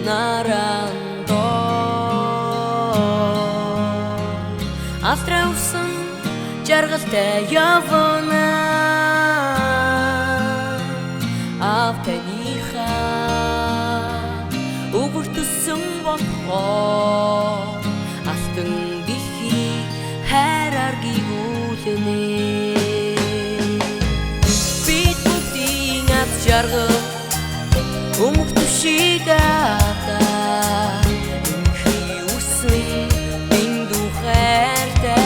нарандо Австралсан жаргалтай явна Автаниха Өгөртсөн болохоо Алтан дэлхий хайраар гүйүүлнэ Бид бүгдийн аз жаргал Өмг түшиг авдаа Инхий үсэн биндүү хайртай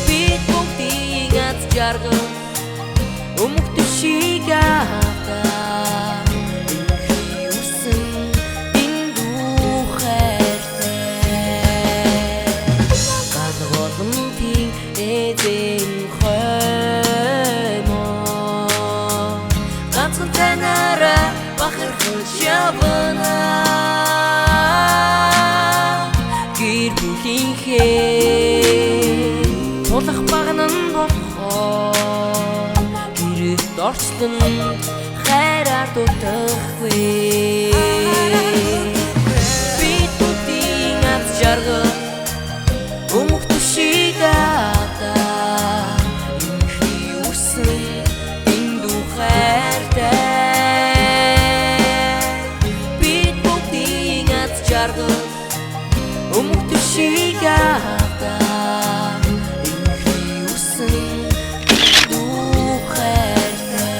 Бид бүгдийн аз жаргал Өмг түшиг авдаа Инхий үсэн биндүү хайртай Гадгоолмтын эзэн Танара бахархаж явна гэр бүлийнхээ тулах багнан болохоо гэрэлд орчлон хайраар дутахгүй бид бүгдийн аз жаргал өмг түшиг авдаа инхий үсэн биндүү Өмг түшиг авдаа инхий үсэн биндүү хайртай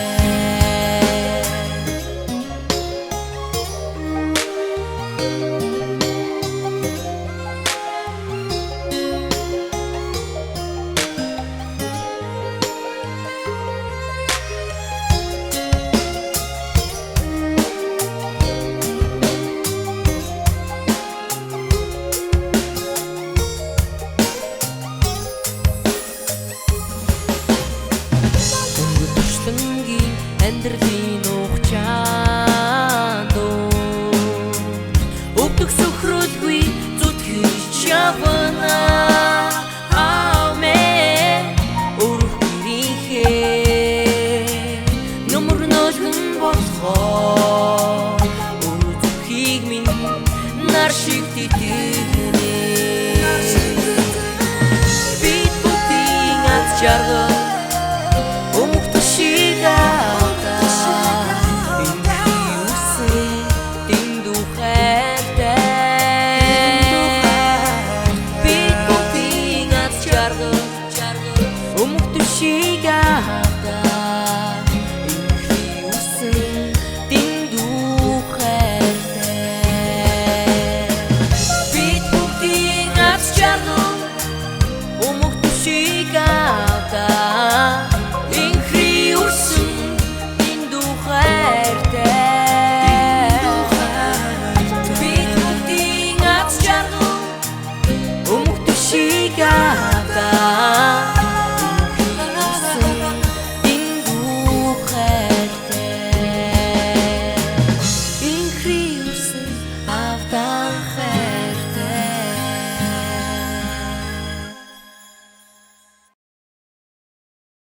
Амьдралын ухаанд Өвдөг сөхрөлгүй зүтгэж явна Амен Өрөх гэрийнхээ Нөмөр нөлгөн болохоо Үзхийг минь нар шиг тэтгэнэ Бид бүгдийн аз жаргал Өмг түшиг Өмг түшиг